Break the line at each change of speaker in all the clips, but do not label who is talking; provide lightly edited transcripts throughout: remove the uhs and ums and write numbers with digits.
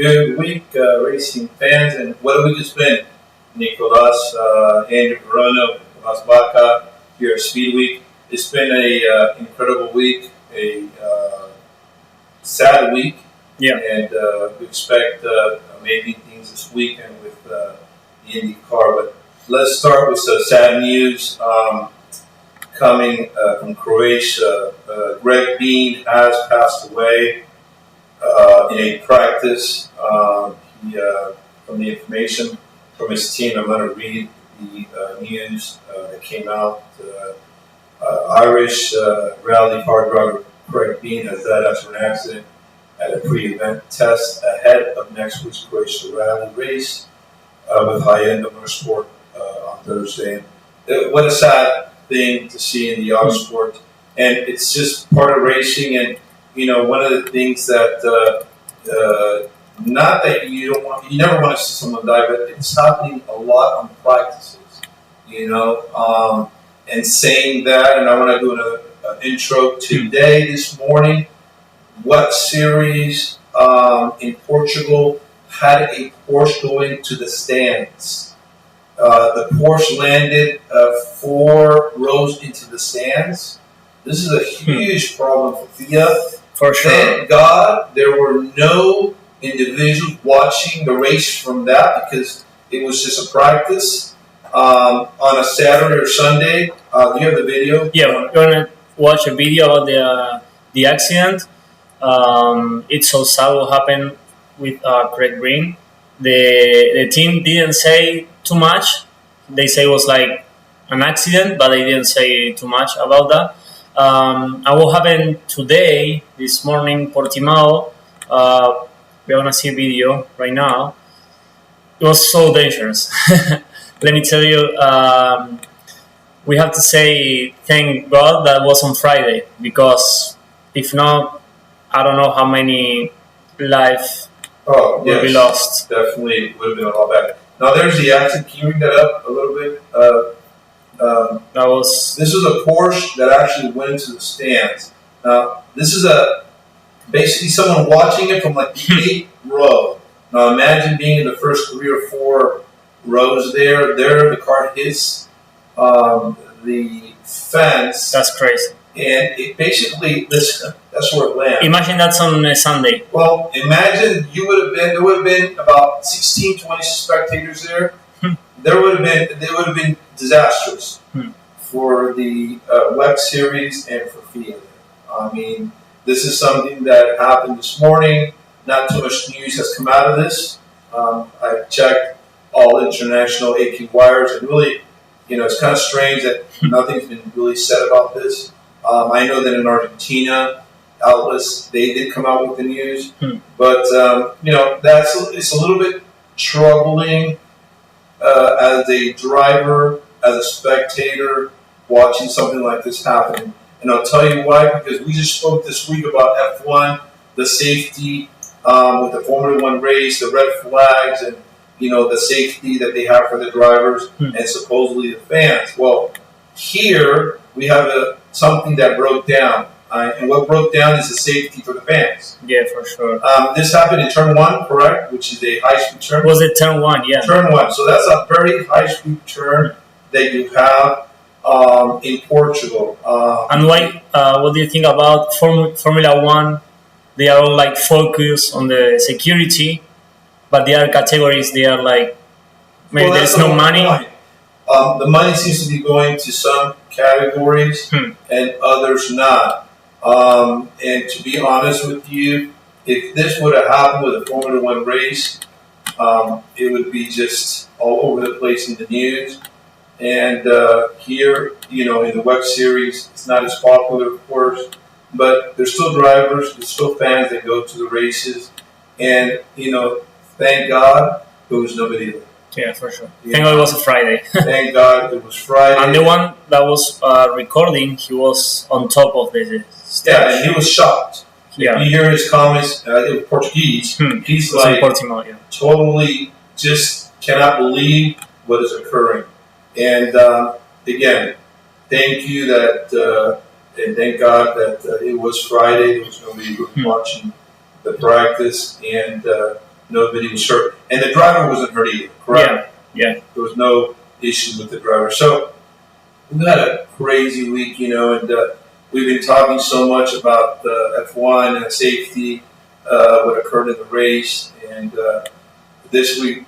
Good week, racing fans, and what have we just been? Nicolas and Varona, Nicolas Vacca here at Speed Week. It's been a incredible week, a sad week, and we expect amazing things this weekend with the IndyCar. But let's start with some sad news coming from Croatia. Craig Breen has passed away in a practice. From the information from his team, I'm going to read the news that came out. Irish rally car driver Craig Breen has died after an accident at a pre-event test ahead of next week's Croatia rally race with high-end motorsport on Thursday. What a sad thing to see in the auto sport, and it's just part of racing. And you know, one of the things that not that you never want to see someone die, but it's happening a lot on practices. You know, and saying that, and I want to do an intro today, this morning. WEC Series in Portugal had a Porsche go into the stands. The Porsche landed 4 rows into the stands. This is a huge problem for FIA.
For sure.
Thank God there were no individuals watching the race from that, because it was just a practice on a Saturday or Sunday. Do you have the video?
Yeah, we're gonna watch a video about the accident. It's so sad what happened with Craig Breen. The team didn't say too much. They say it was like an accident, but they didn't say too much about that. And what happened today, this morning, Portimao, we're gonna see a video right now. It was so dangerous. Let me tell you, we have to say thank God that was on Friday, because if not, I don't know how many lives will be lost.
Definitely would have been a lot better. Now there's the accident. Can you read that up a little bit? This is a Porsche that actually went into the stands. Now this is basically someone watching it from like the 8th row. Now imagine being in the first 3 or 4 rows there. There the car hits the fence.
That's crazy.
And it basically, that's where it lands.
Imagine that's on a Sunday.
Well, imagine there would have been about 16, 20 spectators there. They would have been disastrous for the WEC Series and for FIA. I mean, this is something that happened this morning. Not too much news has come out of this. I checked all international AP wires, and really, you know, it's kind of strange that nothing's been really said about this. I know that in Argentina, outlets, they did come out with the news, but you know, it's a little bit troubling as a driver, as a spectator, watching something like this happen. And I'll tell you why, because we just spoke this week about F1, the safety with the Formula 1 race, the red flags, and you know, the safety that they have for the drivers and supposedly the fans. Well, here we have something that broke down. And what broke down is the safety for the fans.
Yeah, for sure.
This happened in turn 1, correct? Which is a high-speed turn.
Was it turn 1? Yeah.
Turn 1. So that's a very high-speed turn that you have in Portugal.
And why? What do you think about Formula 1? They are all like focused on the security, but the other categories, they are like, maybe there's no money.
The money seems to be going to some categories and others not. And to be honest with you, if this would have happened with a Formula 1 race, it would be just all over the place in the news. And here, you know, in the WEC Series, it's not as popular, of course, but there's still drivers, there's still fans that go to the races. And, you know, thank God there was nobody there.
Yeah, for sure. Thank God it was a Friday.
Thank God it was Friday.
And the one that was recording, he was on top of the stage.
Yeah, and he was shocked.
Yeah.
You hear his comments in Portuguese. He's like totally just cannot believe what is occurring. And again, thank you that and thank God that it was Friday. There was nobody watching the practice, and nobody was hurt, and the driver wasn't hurt either. Correct?
Yeah.
There was no issue with the driver. So we had a crazy week, and we've been talking so much about F1 and safety, what occurred in the race, and this week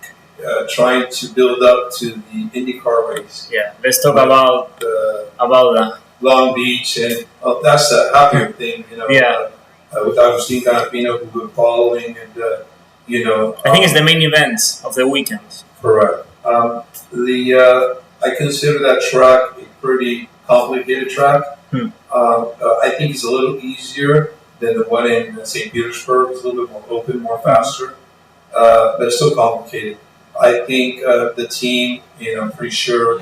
trying to build up to the IndyCar race.
Yeah, let's talk about that.
Long Beach, and that's a happier thing, with Agustin Canapino, who we've been following, and
I think it's the main event of the weekend.
Correct. I consider that track a pretty complicated track. I think it's a little easier than the one in St. Petersburg. It's a little bit more open, more faster, but it's still complicated. I think the team, I'm pretty sure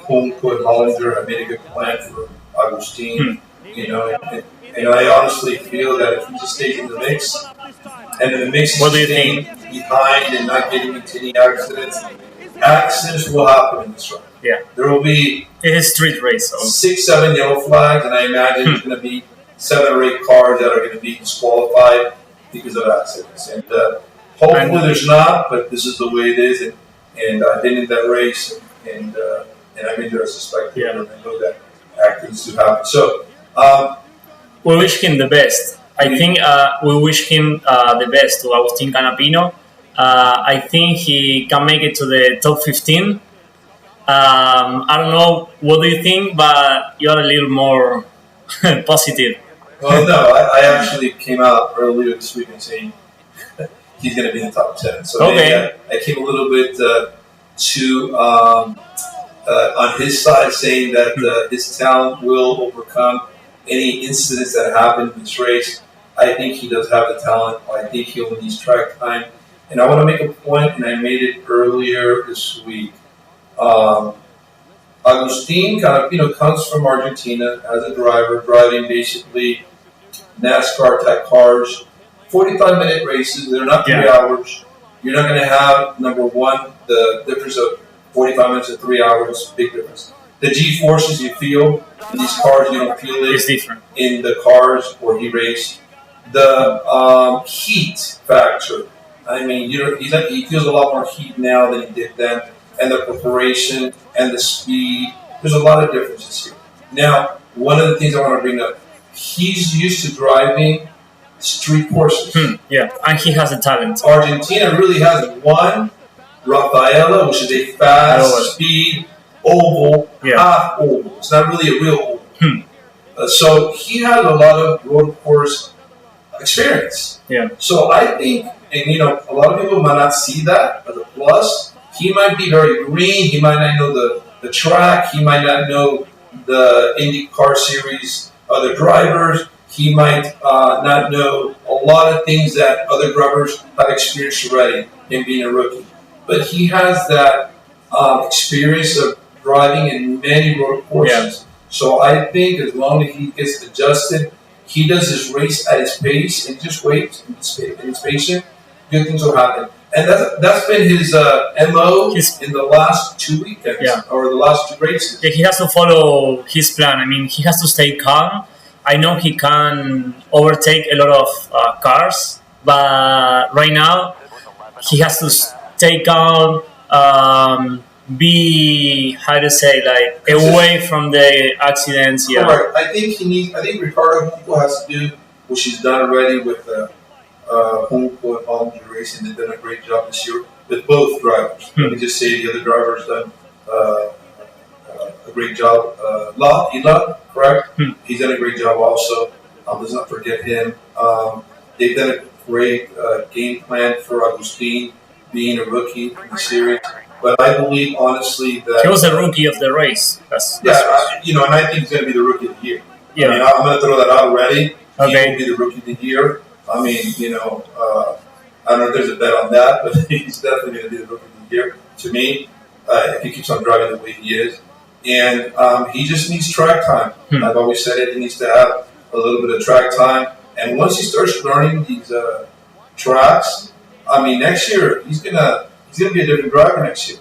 Homewood Hollinger have made a good plan for Agustin, and I honestly feel that if he just stays in the mix, and the mix is staying behind and not getting into any accidents will happen in this run.
Yeah.
There will be
it's a street race, so
6-7 yellow flags, and I imagine there's going to be 7 or 8 cars that are going to be disqualified because of accidents. And hopefully there's not, but this is the way it is. And I've been in that race, and I've been there as a spectator, and I know that accidents do happen. So
we wish him the best. I think we wish him the best to Agustin Canapino. I think he can make it to the top 15. I don't know, what do you think, but you're a little more positive.
Well, no, I actually came out earlier this week and saying he's going to be in the top 10. So
okay.
I came a little bit too on his side, saying that his talent will overcome any incidents that happen in this race. I think he does have the talent. I think he'll need track time. And I want to make a point, and I made it earlier this week. Agustin Canapino comes from Argentina as a driver, driving basically NASCAR-type cars, 45-minute races. They're not 3 hours. You're not going to have, number one, the difference of 45 minutes and 3 hours, big difference. The G-forces you feel in these cars, you don't feel it.
It's different.
In the cars where he raced. The heat factor. I mean, he feels a lot more heat now than he did then. And the preparation and the speed. There's a lot of differences here. Now, one of the things I want to bring up, he's used to driving street courses.
Yeah, and he has a talent.
Argentina really has one, Rafaela, which is a fast speed oval, half oval. It's not really a real oval. So he has a lot of road course experience.
Yeah. So
I think, and a lot of people might not see that as a plus. He might be very green. He might not know the track. He might not know the IndyCar series, other drivers. He might not know a lot of things that other drivers have experienced already in being a rookie. But he has that experience of driving in many road courses. Yeah. So I think as long as he gets adjusted, he does his race at his pace and just waits and he's patient, good things will happen. And that's been his MO in the last 2 weekends or the last 2 races.
Yeah, he has to follow his plan. I mean, he has to stay calm. I know he can overtake a lot of cars, but right now he has to stay calm, be away from the accidents. Yeah.
Correct. I think Ricardo Junco has to do what she's done already with Junco and Hollinger Racing. They've done a great job this year with both drivers. Let me just say the other driver has done a great job. Ila, correct? He's done a great job also. Let's not forget him. They've done a great game plan for Agustin being a rookie in the series. But I believe, honestly, that
he was the rookie of the race. That's
and I think he's going to be the rookie of the year.
Yeah.
I mean, I'm going to throw that out already.
Okay.
He will be the rookie of the year. I mean, I don't know if there's a bet on that, but he's definitely going to be the rookie of the year to me, if he keeps on driving the way he is. And he just needs track time. I've always said it. He needs to have a little bit of track time. And once he starts learning these tracks, I mean, next year he's gonna be a different driver next year.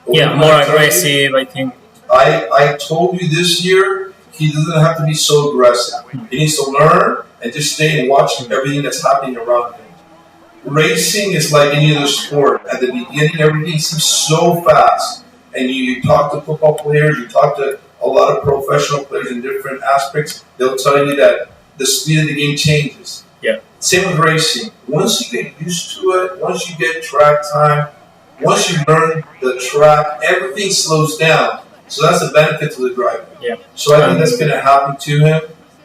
But more aggressive, I think.
I told you this year he doesn't have to be so aggressive. He needs to learn and just stay and watch everything that's happening around him. racing is like any other sport. At the beginning, everything seems so fast. And you talk to football players, you talk to a lot of professional players in different aspects, they'll tell you that the speed of the game changes.
Yeah.
Same with racing. Once you get used to it, once you get track time, once you learn the track, everything slows down. So that's the benefit to the driver.
Yeah.
So I think that's going to happen to him.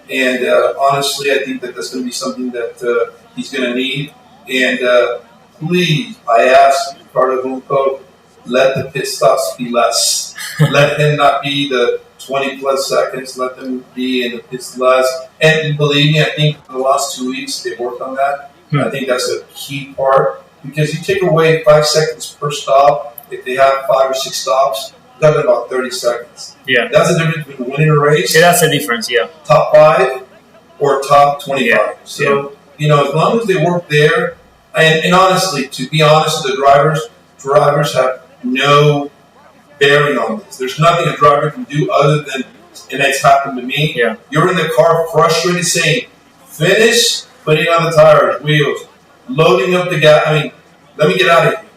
And honestly, I think that that's going to be something that he's going to need. And please, I ask Ricardo Junco, let the pit stops be less. Let him not be the 20 plus seconds. Let them be in the pits less. And believe me, I think in the last 2 weeks they worked on that. I think that's a key part because you take away 5 seconds per stop. If they have 5 or 6 stops, you're talking about 30 seconds.
Yeah.
That's the difference between winning a race.
Yeah, that's the difference. Yeah.
Top 5 or top 25.
Yeah.
So as long as they work there, and honestly, to be honest with the drivers have no bearing on this. There's nothing a driver can do other than, and it's happened to me.
Yeah.
You're in the car frustrated saying, finish putting on the tires, wheels, loading up the gas. I mean, let me get out of here.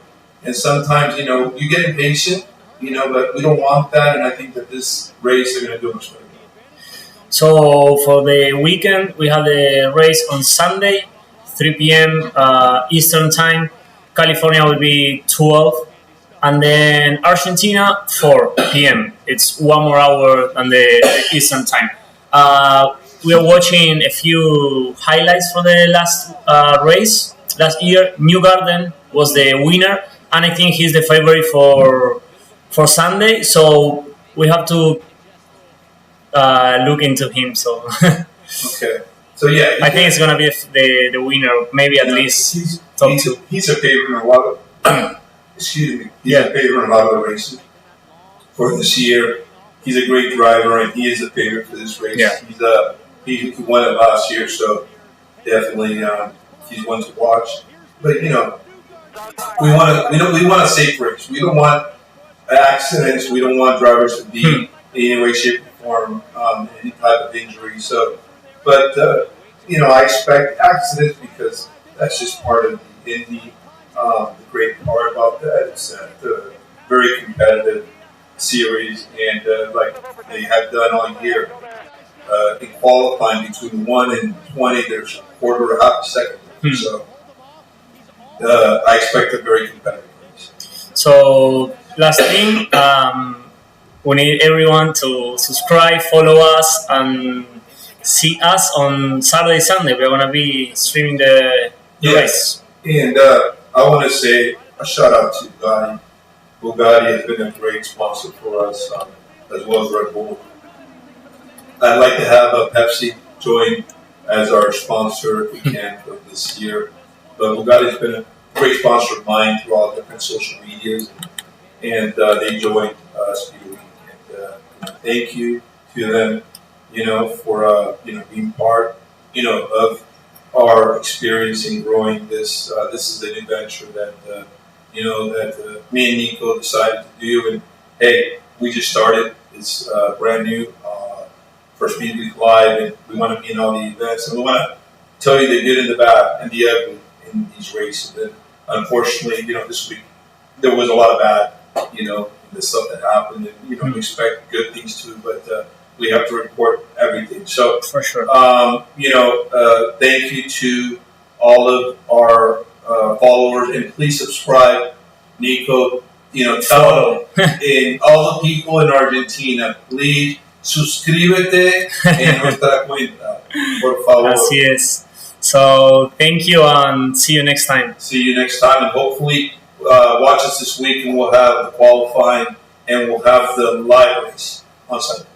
And sometimes, you get impatient, but we don't want that. And I think that this race, they're going to do much better.
So for the weekend, we have the race on Sunday, 3 p.m. Eastern time. California will be 12. And then Argentina, 4 p.m. It's 1 more hour than the Eastern time. We are watching a few highlights for the last race. Last year, Newgarden was the winner, and I think he's the favorite for Sunday. So we have to look into him. So
okay. So yeah,
I think it's gonna be the winner, maybe at least top 2.
He's a favorite in a lot of. Excuse me. He's a favorite in a lot of the races for this year. He's a great driver, and he is a favorite for this race.
Yeah.
He won it last year, so definitely he's one to watch. But we want a safe race. We don't want accidents. We don't want drivers to be in any way, shape, or form any type of injury. So, but I expect accidents because that's just part of the Indy. The great part about that is that very competitive series, and like they have done all year. In qualifying between 1 and 20, there's a quarter or half a second. So I expect a very competitive race.
So last thing, we need everyone to subscribe, follow us, and see us on Saturday, Sunday. We're gonna be streaming the race.
And I want to say a shout out to Bugatti. Bugatti has been a great sponsor for us, as well as Red Bull. I'd like to have Pepsi join as our sponsor if we can for this year. But Bugatti has been a great sponsor of mine through all different social medias, and they joined SpeedWeek. And thank you to them, for being part, of our experience in growing this. This is an adventure that that me and Nico decided to do, and hey, we just started. It's brand new for SpeedWeekLive, and we want to be in all the events, and we want to tell you the good and the bad and the ugly in these races. And unfortunately, this week there was a lot of bad, the stuff that happened, and we expect good things too, but we have to report everything. So
for sure,
thank you to all of our followers, and please subscribe, Nico. Tell and all the people in Argentina, please suscríbete en nuestra cuenta, por favor.
Así es. So thank you, and see you next time.
See you next time, and hopefully watch us this week, and we'll have the qualifying, and we'll have the live race on Sunday.